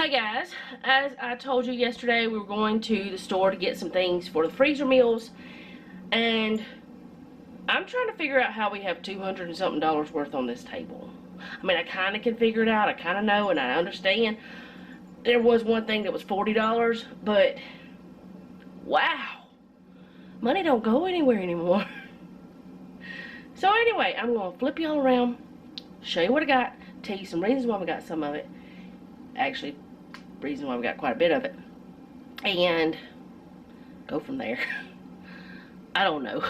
Hey guys, as I told you yesterday, we were going to the store to get some things for the freezer meals, and I'm trying to figure out how we have $200 and something worth on this table. I mean, I kind of can figure it out, I kind of know, and I understand. There was one thing that was $40, but wow, money don't go anywhere anymore. So anyway, I'm going to flip y'all around, show you what I got, tell you some reasons why we got some of it. Actually, reason why we got quite a bit of it, and go from there. I don't know.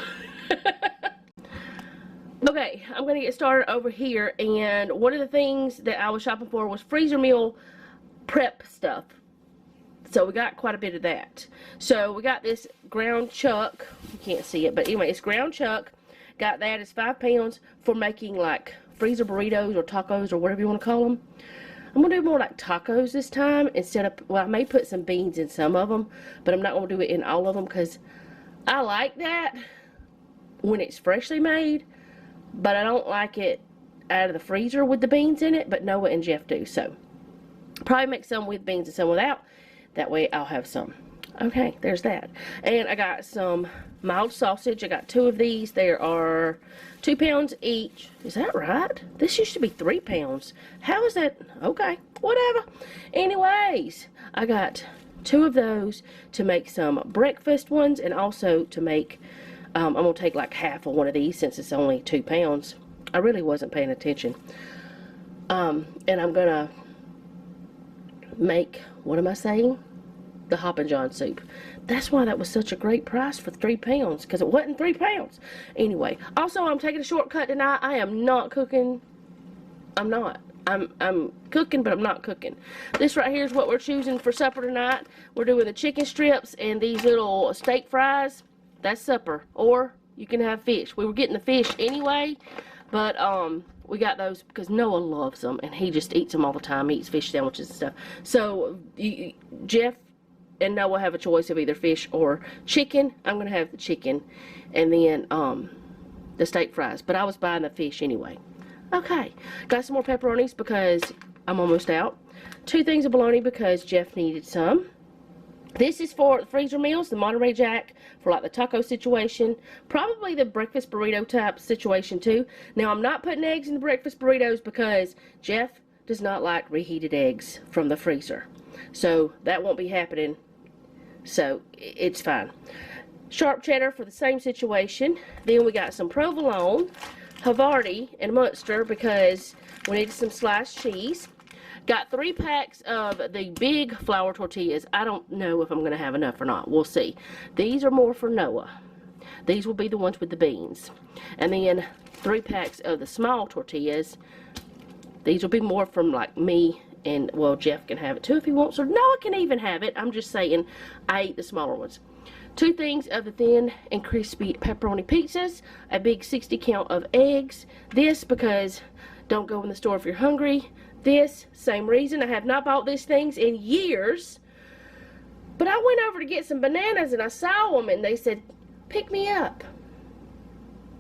Okay, I'm gonna get started over here, and one of the things that I was shopping for was freezer meal prep stuff. So we got quite a bit of that. So we got this ground chuck. You can't see it, but anyway, it's ground chuck. Got that. It's 5 pounds for making like freezer burritos or tacos or whatever you want to call them. I'm going to do more like tacos this time instead of, well, I may put some beans in some of them, but I'm not going to do it in all of them because I like that when it's freshly made, but I don't like it out of the freezer with the beans in it, but Noah and Jeff do. So probably make some with beans and some without. That way I'll have some. Okay, there's that. And I got some mild sausage. I got 2 of these. There are 2 pounds each. Is that right? This used to be 3 pounds. How is that? Okay, whatever. Anyways, I got 2 of those to make some breakfast ones, and also to make, I'm going to take like half of one of these since it's only 2 pounds. I really wasn't paying attention. And I'm going to make, what am I saying? The Hoppin' John soup. That's why that was such a great price for 3 pounds, because it wasn't 3 pounds. Anyway, also I'm taking a shortcut tonight. I am not cooking. I'm not. I'm cooking, but I'm not cooking. This right here is what we're choosing for supper tonight. We're doing the chicken strips and these little steak fries. That's supper. Or you can have fish. We were getting the fish anyway, but we got those because Noah loves them and he just eats them all the time. He eats fish sandwiches and stuff. So Jeff and Noah have a choice of either fish or chicken. I'm going to have the chicken, and then the steak fries. But I was buying the fish anyway. Okay, got some more pepperonis because I'm almost out. 2 things of bologna because Jeff needed some. This is for the freezer meals, the Monterey Jack, for like the taco situation. Probably the breakfast burrito type situation too. Now I'm not putting eggs in the breakfast burritos because Jeff does not like reheated eggs from the freezer. So that won't be happening. So it's fine. Sharp cheddar for the same situation. Then we got some provolone, Havarti, and Munster because we needed some sliced cheese. Got 3 packs of the big flour tortillas. I don't know if I'm going to have enough or not. We'll see. These are more for Noah. These will be the ones with the beans. And then 3 packs of the small tortillas. These will be more from like me. And, well, Jeff can have it too if he wants, or Noah can even have it. I'm just saying, I eat the smaller ones. 2 things of the thin and crispy pepperoni pizzas. A big 60 count of eggs. This, because don't go in the store if you're hungry. This, same reason. I have not bought these things in years. But I went over to get some bananas, and I saw them, and they said, pick me up.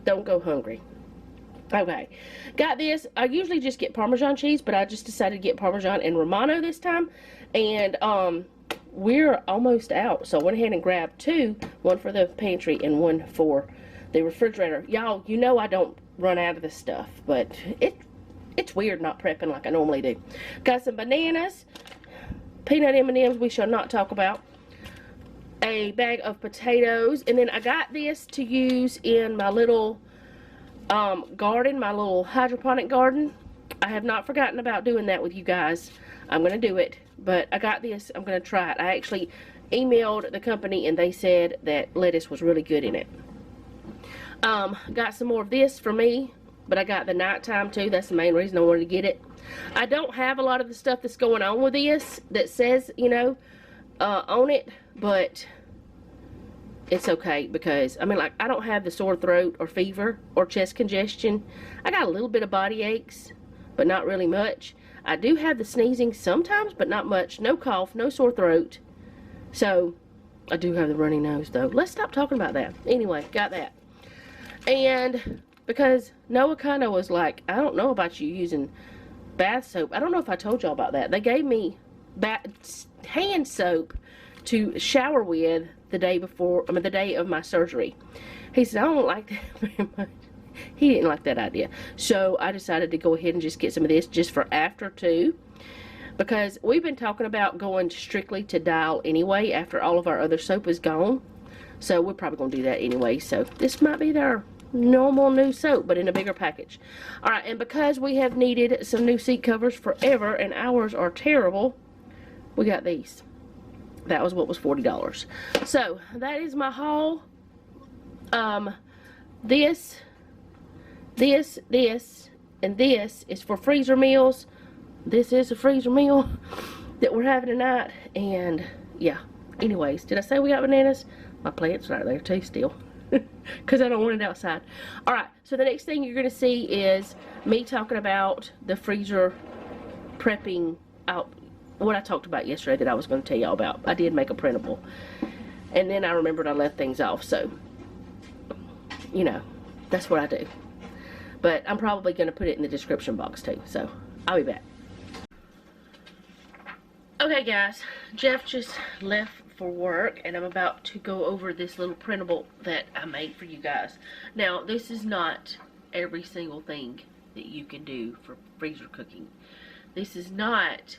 Don't go hungry. Okay, got this. I usually just get Parmesan cheese, but I just decided to get Parmesan and Romano this time. And we're almost out, so I went ahead and grabbed 2. One for the pantry and one for the refrigerator. Y'all, you know I don't run out of this stuff, but it's weird not prepping like I normally do. Got some bananas, peanut M&Ms we shall not talk about, a bag of potatoes, and then I got this to use in my little garden, my little hydroponic garden. I have not forgotten about doing that with you guys. I'm going to do it, but I got this. I'm going to try it. I actually emailed the company and they said that lettuce was really good in it. Got some more of this for me, but I got the nighttime too. That's the main reason I wanted to get it. I don't have a lot of the stuff that's going on with this that says, you know, on it, but it's okay because, I mean, like, I don't have the sore throat or fever or chest congestion. I got a little bit of body aches, but not really much. I do have the sneezing sometimes, but not much. No cough, no sore throat. So, I do have the runny nose, though. Let's stop talking about that. Anyway, got that. And because Noah kind of was like, I don't know about you using bath soap. I don't know if I told y'all about that. They gave me hand soap to shower with the day before, the day of my surgery. He said, I don't like that very much. He didn't like that idea. So I decided to go ahead and just get some of this just for after too. Because we've been talking about going strictly to Dial anyway after all of our other soap is gone. So we're probably going to do that anyway. So this might be their normal new soap, but in a bigger package. Alright, and because we have needed some new seat covers forever and ours are terrible, we got these. That was what was $40. So that is my haul. This, and this is for freezer meals. This is a freezer meal that we're having tonight. And yeah, anyways, did I say we got bananas? My plant's right there too still. Because I don't want it outside. Alright, so the next thing you're going to see is me talking about the freezer prepping out. What I talked about yesterday that I was going to tell y'all about. I did make a printable. And then I remembered I left things off. So, you know, that's what I do. But I'm probably going to put it in the description box too. So, I'll be back. Okay guys, Jeff just left for work and I'm about to go over this little printable that I made for you guys. Now, this is not every single thing that you can do for freezer cooking. This is not,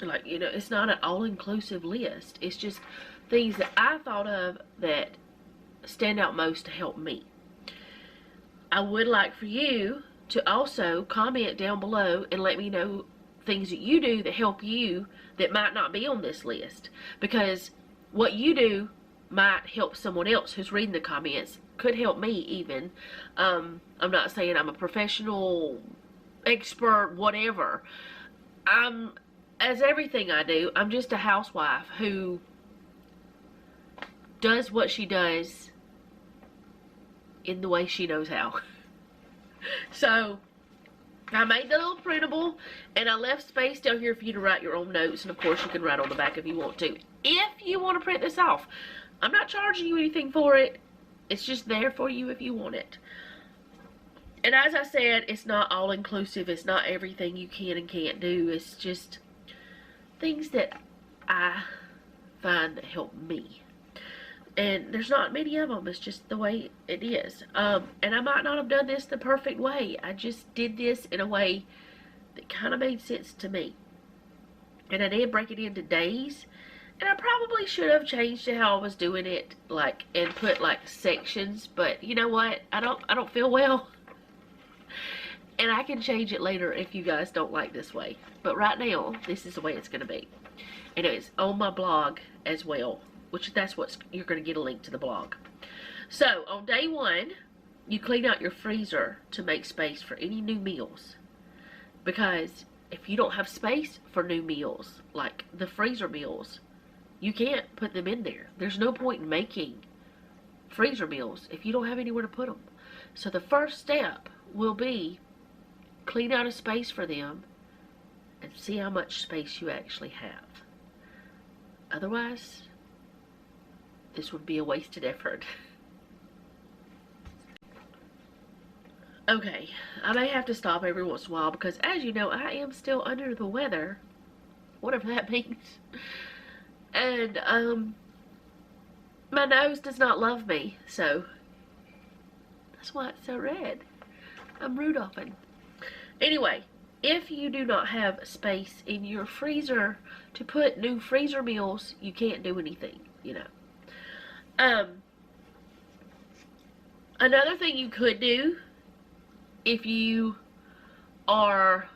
like, you know, it's not an all-inclusive list. It's just things that I thought of that stand out most to help me. I would like for you to also comment down below and let me know things that you do that help you that might not be on this list, because what you do might help someone else who's reading the comments, could help me even. I'm not saying I'm a professional expert, whatever. As everything I do, I'm just a housewife who does what she does in the way she knows how. So I made the little printable, and I left space down here for you to write your own notes, and of course you can write on the back if you want to. If you want to print this off, I'm not charging you anything for it. It's just there for you if you want it. And as I said, it's not all inclusive. It's not everything you can and can't do. It's just things that I find that help me. And there's not many of them. It's just the way it is. And I might not have done this the perfect way. I just did this in a way that kind of made sense to me. And I did break it into days. And I probably should have changed how I was doing it, like, and put like sections. But you know what? I don't feel well. And I can change it later if you guys don't like this way. But right now, this is the way it's going to be. And it's on my blog as well, which that's what you're going to get a link to the blog. So on day 1, you clean out your freezer to make space for any new meals. Because if you don't have space for new meals, like the freezer meals, you can't put them in there. There's no point in making freezer meals if you don't have anywhere to put them. So the first step will be clean out a space for them and see how much space you actually have. Otherwise, this would be a wasted effort. Okay, I may have to stop every once in a while because, as you know, I am still under the weather, whatever that means. And my nose does not love me, so that's why it's so red. I'm Rudolphing. Anyway, if you do not have space in your freezer to put new freezer meals, you can't do anything, you know. Another thing you could do, if you are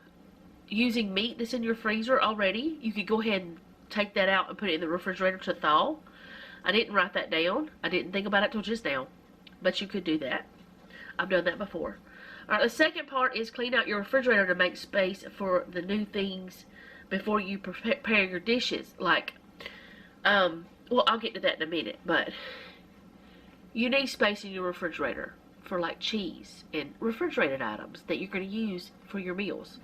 using meat that's in your freezer already, you could go ahead and take that out and put it in the refrigerator to thaw. I didn't write that down. I didn't think about it till just now. But you could do that. I've done that before. Alright, the second part is clean out your refrigerator to make space for the new things before you prepare your dishes. Like, well, I'll get to that in a minute, but you need space in your refrigerator for like cheese and refrigerated items that you're going to use for your meals.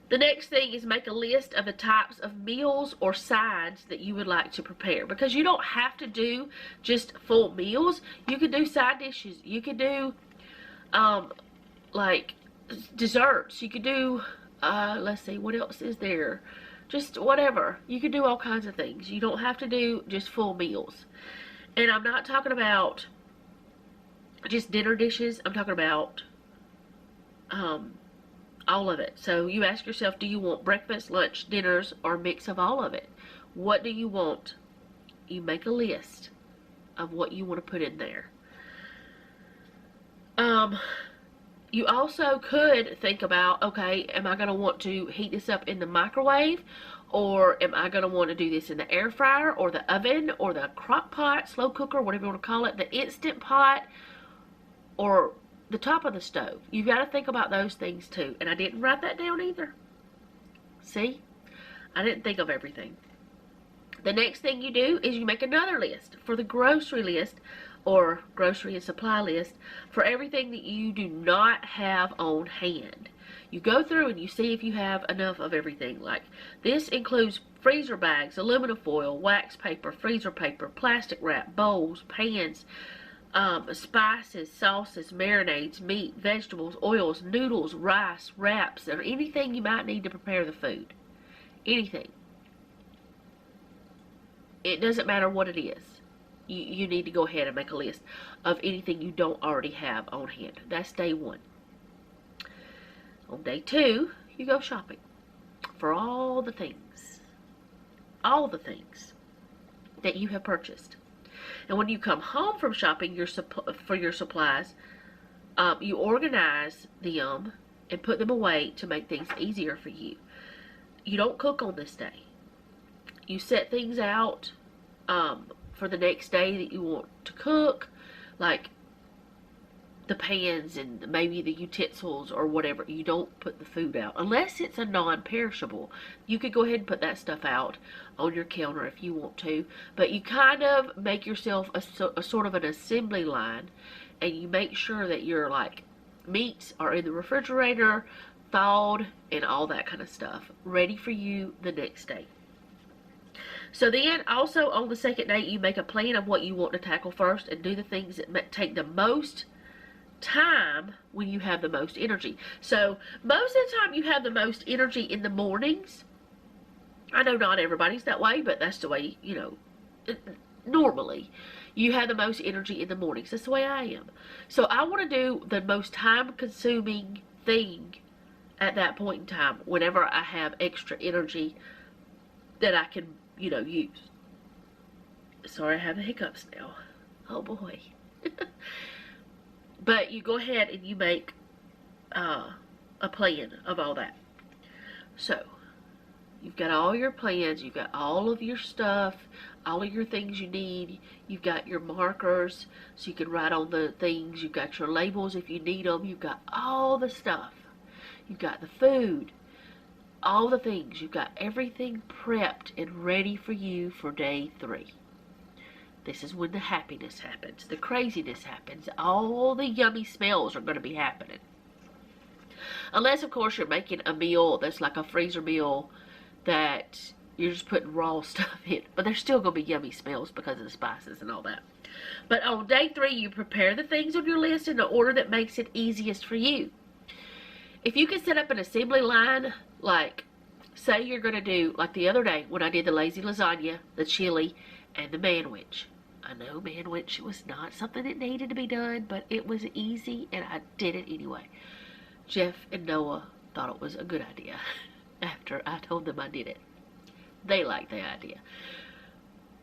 The next thing is make a list of the types of meals or sides that you would like to prepare. Because you don't have to do just full meals. You could do side dishes. You could do like desserts. You could do Let's see, what else is there? Just whatever. You can do all kinds of things. You don't have to do just full meals. And I'm not talking about just dinner dishes. I'm talking about all of it. So you ask yourself, do you want breakfast, lunch, dinners, or a mix of all of it? What do you want? You make a list of what you want to put in there. You also could think about, okay, am I going to want to heat this up in the microwave, or am I going to want to do this in the air fryer or the oven or the crock pot, slow cooker, whatever you want to call it, the instant pot, or the top of the stove? You've got to think about those things too. And I didn't write that down either. See? I didn't think of everything. The next thing you do is you make another list for the grocery list, or grocery and supply list, for everything that you do not have on hand. You go through and you see if you have enough of everything. Like, this includes freezer bags, aluminum foil, wax paper, freezer paper, plastic wrap, bowls, pans, spices, sauces, marinades, meat, vegetables, oils, noodles, rice, wraps, or anything you might need to prepare the food. Anything. It doesn't matter what it is. You need to go ahead and make a list of anything you don't already have on hand. That's day one. On day two, you go shopping for all the things that you have purchased. And when you come home from shopping for your supplies, you organize them and put them away to make things easier for you. You don't cook on this day. You set things out for the next day that you want to cook, like the pans and maybe the utensils or whatever. You don't put the food out unless it's a non-perishable. You could go ahead and put that stuff out on your counter if you want to, but you kind of make yourself a sort of an assembly line, and you make sure that your like meats are in the refrigerator, thawed, and all that kind of stuff, ready for you the next day. So then, also on the second day, you make a plan of what you want to tackle first and do the things that take the most time when you have the most energy. So most of the time you have the most energy in the mornings. I know not everybody's that way, but that's the way, you know, normally you have the most energy in the mornings. That's the way I am. So I want to do the most time-consuming thing at that point in time whenever I have extra energy that I can, you know, use. Sorry, I have the hiccups now. Oh boy. But you go ahead and you make a plan of all that. So you've got all your plans, you've got all of your stuff, all of your things you need. You've got your markers so you can write on the things. You've got your labels if you need them. You've got all the stuff. You've got the food, all the things. You've got everything prepped and ready for you for day 3. This is when the happiness happens, the craziness happens, all the yummy smells are going to be happening. Unless, of course, you're making a meal that's like a freezer meal that you're just putting raw stuff in. But there's still going to be yummy smells because of the spices and all that. But on day 3, you prepare the things on your list in the order that makes it easiest for you. If you can set up an assembly line, like, say you're going to do, like the other day when I did the lazy lasagna, the chili, and the manwich. I know manwich was not something that needed to be done, but it was easy, and I did it anyway. Jeff and Noah thought it was a good idea after I told them I did it. They liked the idea.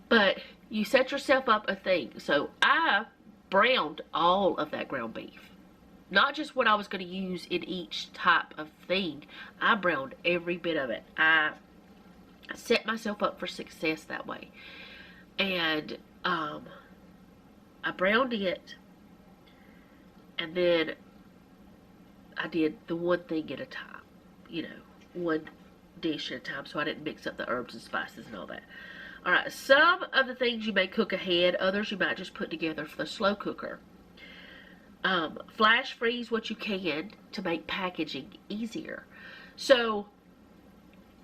But you set yourself up a thing. So I browned all of that ground beef. Not just what I was going to use in each type of thing. I browned every bit of it. I set myself up for success that way. And I browned it, and then I did the one thing at a time, you know, one dish at a time, so I didn't mix up the herbs and spices and all that. Alright, some of the things you may cook ahead, others you might just put together for the slow cooker. Flash freeze what you can to make packaging easier. So,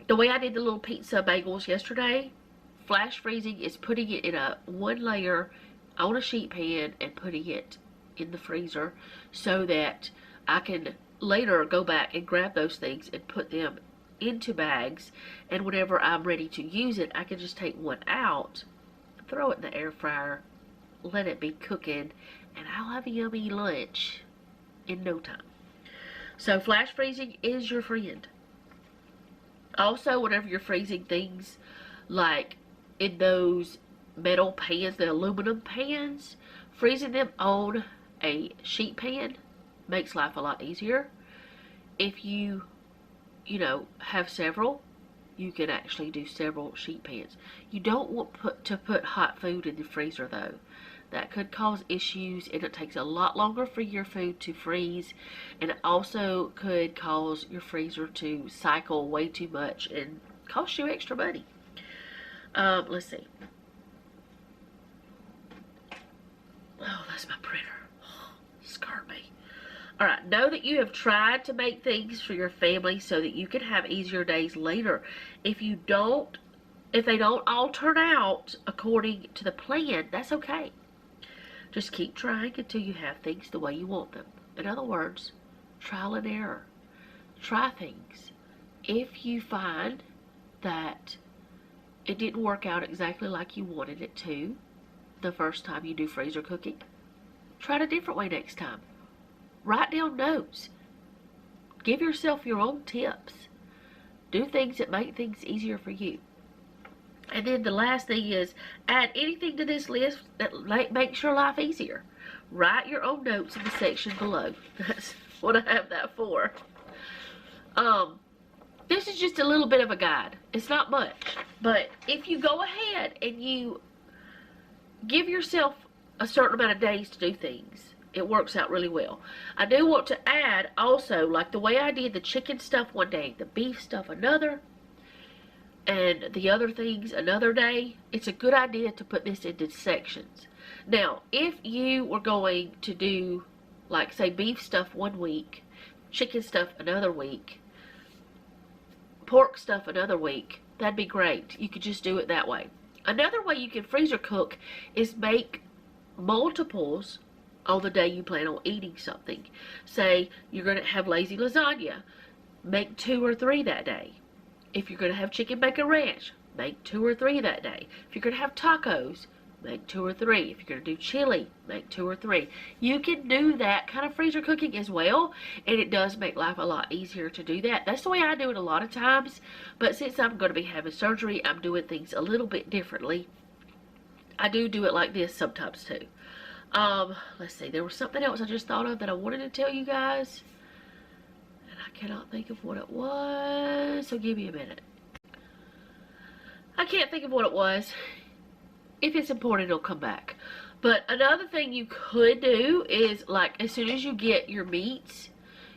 the way I did the little pizza bagels yesterday, flash freezing is putting it in a one layer on a sheet pan and putting it in the freezer so that I can later go back and grab those things and put them into bags, and whenever I'm ready to use it, I can just take one out, throw it in the air fryer, let it be cooking, and I'll have a yummy lunch in no time. So flash freezing is your friend. Also, whenever you're freezing things like in those metal pans, the aluminum pans, freezing them on a sheet pan makes life a lot easier. If you have several, you can actually do several sheet pans. You don't want to put hot food in the freezer though. That could cause issues, and it takes a lot longer for your food to freeze, and it also could cause your freezer to cycle way too much and cost you extra money. Let's see. Oh, that's my printer. Scared me. Alright, know that you have tried to make things for your family so that you can have easier days later. If they don't all turn out according to the plan, that's okay. Just keep trying until you have things the way you want them. In other words, trial and error. Try things. If you find that it didn't work out exactly like you wanted it to the first time you do freezer cooking, try it a different way next time. Write down notes. Give yourself your own tips. Do things that make things easier for you. And then the last thing is, add anything to this list that makes your life easier. Write your own notes in the section below. That's what I have that for. This is just a little bit of a guide. It's not much. But if you go ahead and you give yourself a certain amount of days to do things, it works out really well. I do want to add also, like the way I did the chicken stuff one day, the beef stuff another, and the other things another day, it's a good idea to put this into sections. Now, if you were going to do, like, say, beef stuff one week, chicken stuff another week, pork stuff another week, that'd be great. You could just do it that way. Another way you can freezer cook is make multiples on the day you plan on eating something. Say you're going to have lazy lasagna, make 2 or 3 that day. If you're going to have chicken bacon ranch, make 2 or 3 that day. If you're going to have tacos, make 2 or 3. If you're going to do chili, make 2 or 3. You can do that kind of freezer cooking as well, and it does make life a lot easier to do that. That's the way I do it a lot of times, but since I'm going to be having surgery, I'm doing things a little bit differently. I do it like this sometimes too. Let's see, there was something else I just thought of that I wanted to tell you guys, and I cannot think of what it was, so give me a minute. I can't think of what it was. If it's important, it'll come back. But another thing you could do is, like, as soon as you get your meats,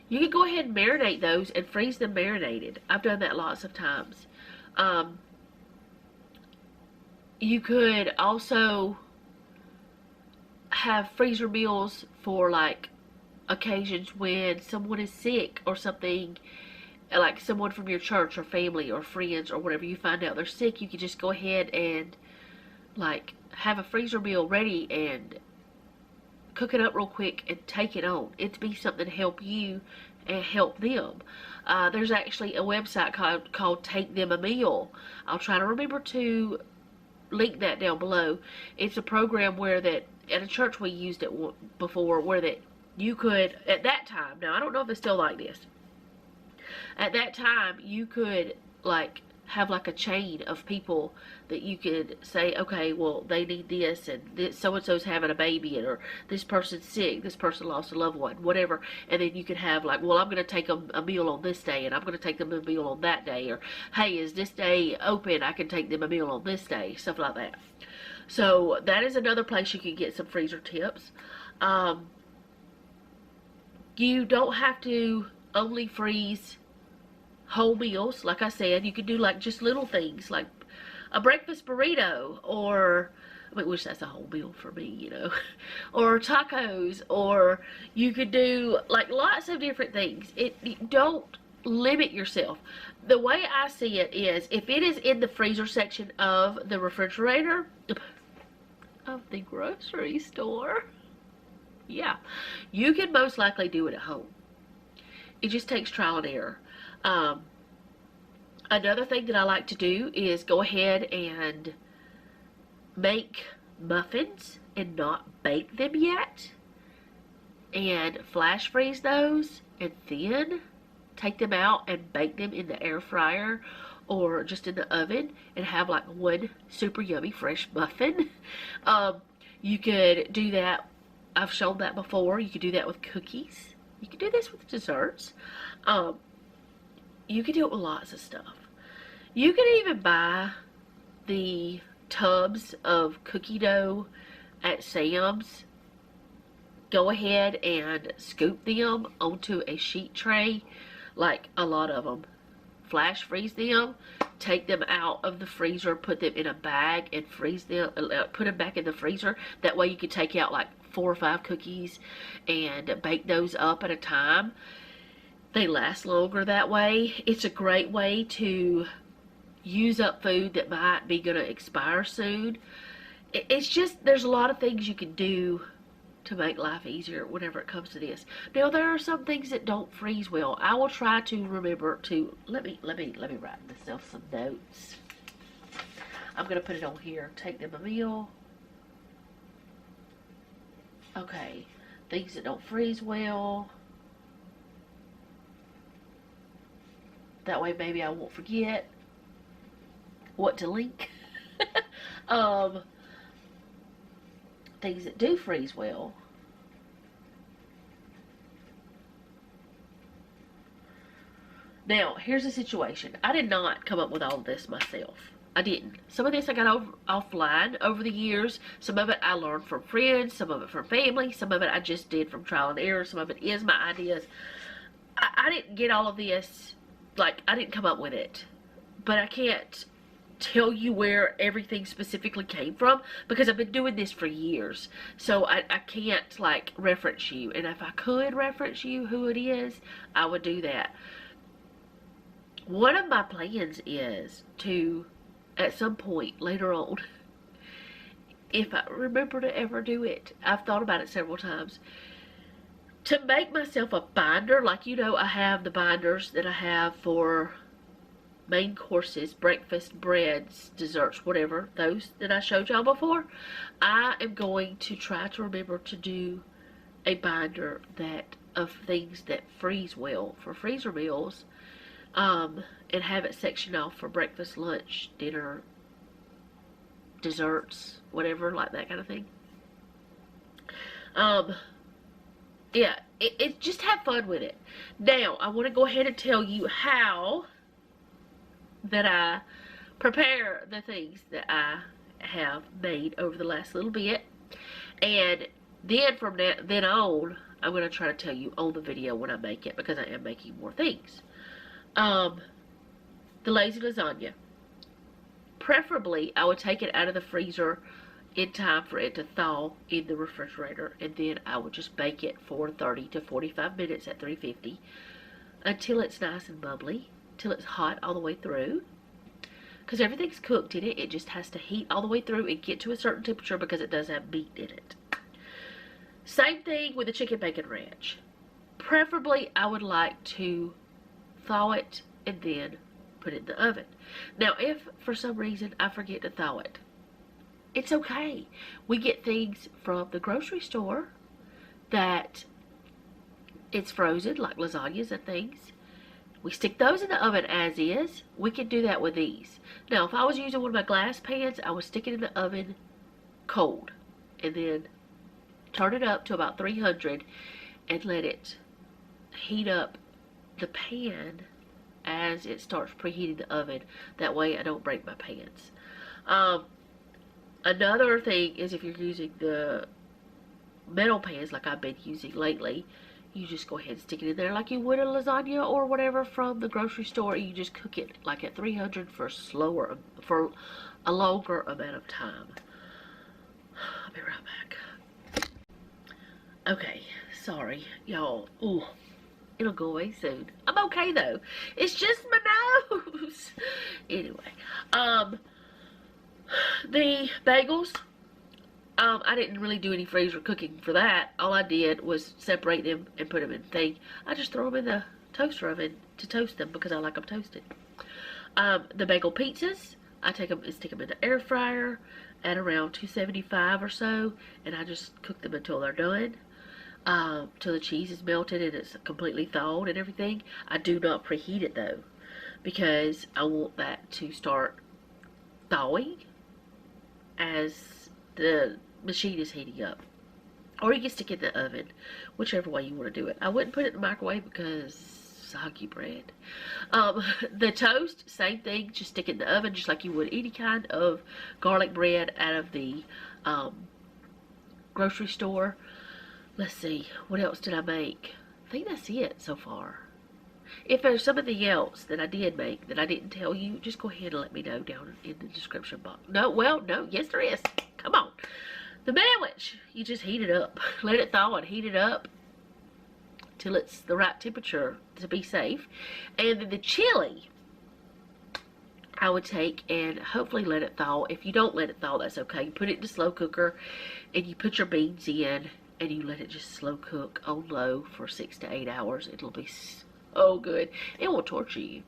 you can go ahead and marinate those and freeze them marinated. I've done that lots of times. You could also have freezer meals for, like, occasions when someone is sick or something, like someone from your church or family or friends or whatever, you find out they're sick. You can just go ahead and, like, have a freezer meal ready and cook it up real quick and take it on. It'd be something to help you and help them. There's actually a website called Take Them a Meal. I'll try to remember to link that down below. It's a program where that, at a church we used it before, where that you could, at that time, now I don't know if it's still like this, at that time you could, like, have like a chain of people that you could say, okay, well, they need this, and this, so-and-so's having a baby, or this person's sick, this person lost a loved one, whatever, and then you could have, like, well, I'm going to take them a meal on this day, and I'm going to take them a meal on that day, or, hey, is this day open? I can take them a meal on this day, stuff like that. So that is another place you can get some freezer tips. You don't have to only freeze whole meals. Like I said, you could do, like, just little things like a breakfast burrito, or, I mean, which that's a whole meal for me, you know, or tacos, or you could do, like, lots of different things. Don't limit yourself. The way I see it is, if it is in the freezer section of the refrigerator of the grocery store, yeah, you can most likely do it at home. it just takes trial and error. Another thing that I like to do is go ahead and make muffins and not bake them yet, and flash freeze those, and then take them out and bake them in the air fryer or just in the oven and have like one super yummy fresh muffin. You could do that. I've shown that before. You could do that with cookies. You could do this with desserts. You could do it with lots of stuff. You could even buy the tubs of cookie dough at Sam's. Go ahead and scoop them onto a sheet tray, like a lot of them. Flash freeze them, take them out of the freezer, put them in a bag and freeze them, put them back in the freezer. That way you can take out like 4 or 5 cookies and bake those up at a time. They last longer that way. It's a great way to use up food that might be going to expire soon. It's just, there's a lot of things you can do to make life easier whenever it comes to this. Now, there are some things that don't freeze well. I will try to remember to, let me write myself some notes. I'm going to put it on here. Take them a meal. Okay. Things that don't freeze well. That way maybe I won't forget what to link. Things that do freeze well. Now, here's the situation. I did not come up with all of this myself. I didn't. Some of this I got offline over the years. Some of it I learned from friends. Some of it from family. Some of it I just did from trial and error. Some of it is my ideas. I didn't get all of this. Like, I didn't come up with it. But I can't tell you where everything specifically came from because I've been doing this for years. So I can't like reference you. And if I could reference you who it is, I would do that. One of my plans is to, at some point later on, if I remember to ever do it, I've thought about it several times, to make myself a binder. Like, you know, I have the binders that I have for main courses, breakfast, breads, desserts, whatever, those that I showed y'all before. I am going to try to remember to do a binder that of things that freeze well for freezer meals, and have it sectioned off for breakfast, lunch, dinner, desserts, whatever, like that kind of thing. Yeah, it just have fun with it. Now, I want to go ahead and tell you how that I prepare the things that I have made over the last little bit. And then from then on, I'm going to try to tell you on the video when I make it, because I am making more things. The lazy lasagna. Preferably, I would take it out of the freezer in time for it to thaw in the refrigerator, and then I would just bake it for 30 to 45 minutes at 350 until it's nice and bubbly, till it's hot all the way through, because everything's cooked in it. It just has to heat all the way through and get to a certain temperature because it does have meat in it. Same thing with the chicken bacon ranch. Preferably, I would like to thaw it and then put it in the oven. Now, if for some reason I forget to thaw it, it's okay. We get things from the grocery store that it's frozen, like lasagnas and things. We stick those in the oven as is. We can do that with these. Now, if I was using one of my glass pans, I would stick it in the oven cold and then turn it up to about 300 and let it heat up the pan as it starts preheating the oven. That way I don't break my pans. Another thing is, if you're using the metal pans like I've been using lately, you just go ahead and stick it in there like you would a lasagna or whatever from the grocery store. You just cook it like at 300 for a longer amount of time. I'll be right back. Okay, sorry, y'all. Ooh, it'll go away soon. I'm okay though. It's just my nose. Anyway, the bagels. I didn't really do any freezer cooking for that. All I did was separate them and put them in the thing. I just throw them in the toaster oven to toast them because I like them toasted. The bagel pizzas, I take them and stick them in the air fryer at around 275 or so, and I just cook them until they're done, till the cheese is melted and it's completely thawed and everything. I do not preheat it though, because I want that to start thawing as the machine is heating up. Or you can stick it in the oven, whichever way you want to do it. I wouldn't put it in the microwave because soggy bread. The toast, same thing, just stick it in the oven just like you would any kind of garlic bread out of the grocery store. Let's see, what else did I make? I think that's it so far. If there's something else that I did make that I didn't tell you, just go ahead and let me know down in the description box. No, well, no, yes there is. Come on. The sandwich, you just heat it up. Let it thaw and heat it up till it's the right temperature to be safe. And then the chili, I would take and hopefully let it thaw. If you don't let it thaw, that's okay. You put it in the slow cooker and you put your beans in and you let it just slow cook on low for 6 to 8 hours. It'll be so good. It will torture you.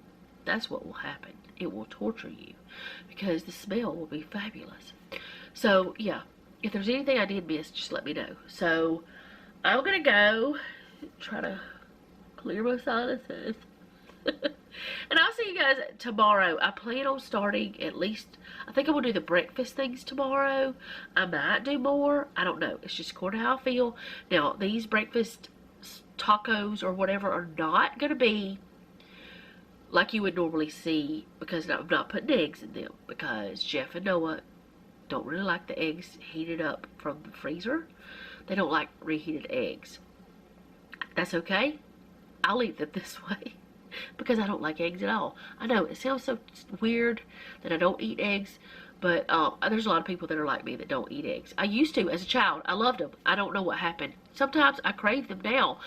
That's what will happen. It will torture you because the smell will be fabulous. So yeah, if there's anything I did miss, just let me know. So I'm gonna go try to clear my sinuses. And I'll see you guys tomorrow. I plan on starting at least, I think I will do the breakfast things tomorrow. I might do more. I don't know. It's just according to how I feel. Now, these breakfast tacos or whatever are not going to be like you would normally see because I'm not putting eggs in them because Jeff and Noah don't really like the eggs heated up from the freezer. They don't like reheated eggs. That's okay. I'll eat them this way because I don't like eggs at all. I know it sounds so weird that I don't eat eggs, but there's a lot of people that are like me that don't eat eggs. I used to as a child. I loved them. I don't know what happened. Sometimes I crave them now,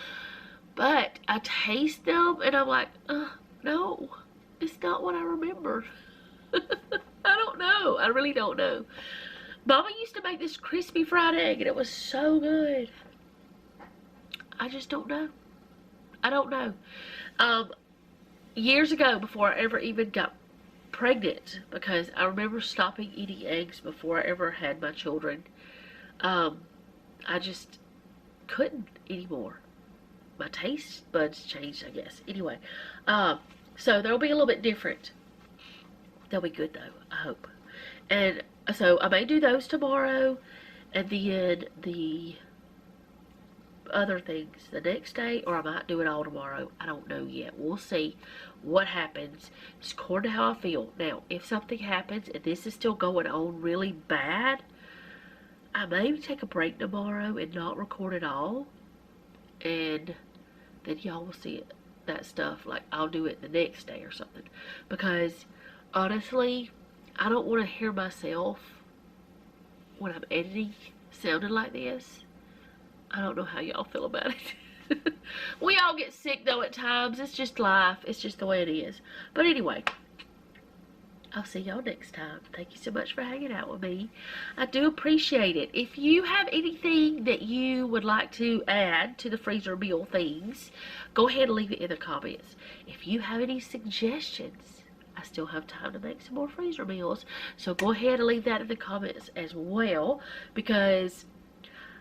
but I taste them and I'm like, no, it's not what I remembered. I don't know. I really don't know. Mama used to make this crispy fried egg and it was so good. I just don't know. I don't know. Years ago, before I ever even got pregnant, because I remember stopping eating eggs before I ever had my children, I just couldn't anymore. My taste buds changed, I guess. Anyway, so they'll be a little bit different. They'll be good though, I hope. And so I may do those tomorrow, and then the other things the next day, or I might do it all tomorrow. I don't know yet. We'll see what happens. It's according to how I feel. Now, if something happens and this is still going on really bad, I may take a break tomorrow and not record at all, and then y'all will see it, that stuff. Like, I'll do it the next day or something, because honestly, I don't want to hear myself when I'm editing sounding like this. I don't know how y'all feel about it. We all get sick though at times. It's just life. It's just the way it is. But anyway, I'll see y'all next time. Thank you so much for hanging out with me. I do appreciate it. If you have anything that you would like to add to the freezer meal things, go ahead and leave it in the comments. If you have any suggestions, I still have time to make some more freezer meals. So go ahead and leave that in the comments as well, because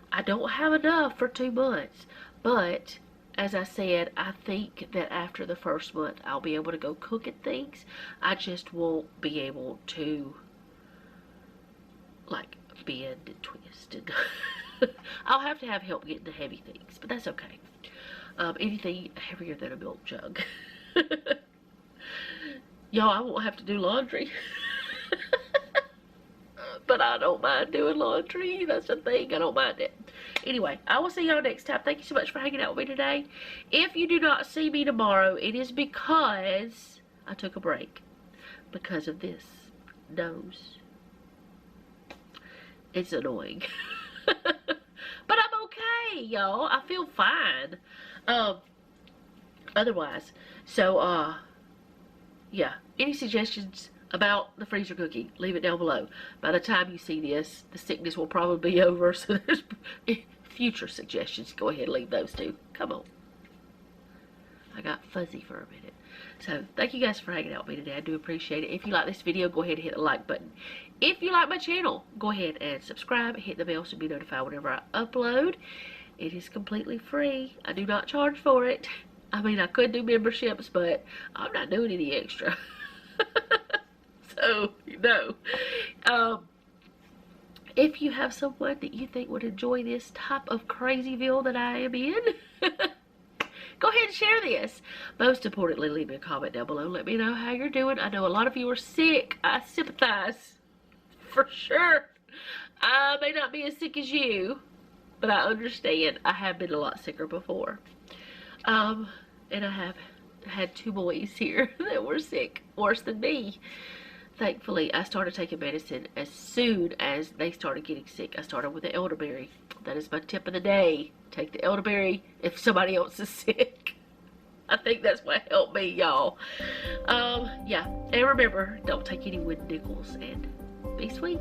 I don't have enough for 2 months, but as I said, I think that after the first month, I'll be able to go cooking things. I just won't be able to, like, bend and twist. And I'll have to have help getting the heavy things, but that's okay. Anything heavier than a milk jug. Y'all, I won't have to do laundry. But I don't mind doing laundry. That's the thing. I don't mind it. Anyway, I will see y'all next time. Thank you so much for hanging out with me today. If you do not see me tomorrow, it is because I took a break. Because of this nose. It's annoying. But I'm okay, y'all. I feel fine. Otherwise. So, yeah. Any suggestions about the freezer cooking, leave it down below. By the time you see this, the sickness will probably be over, so there's future suggestions. Go ahead and leave those too. Come on. I got fuzzy for a minute. So thank you guys for hanging out with me today. I do appreciate it. If you like this video, go ahead and hit the like button. If you like my channel, go ahead and subscribe. Hit the bell so be notified whenever I upload. It is completely free. I do not charge for it. I mean, I could do memberships, but I'm not doing any extra. So, no. If you have someone that you think would enjoy this type of crazyville that I am in, go ahead and share this. Most importantly, leave me a comment down below. Let me know how you're doing. I know a lot of you are sick. I sympathize. For sure. I may not be as sick as you, but I understand. I have been a lot sicker before. And I have had 2 boys here that were sick, worse than me. Thankfully, I started taking medicine as soon as they started getting sick. I started with the elderberry. That is my tip of the day. Take the elderberry if somebody else is sick. I think that's what helped me, y'all. Yeah, and remember, don't take any wooden nickels, and be sweet.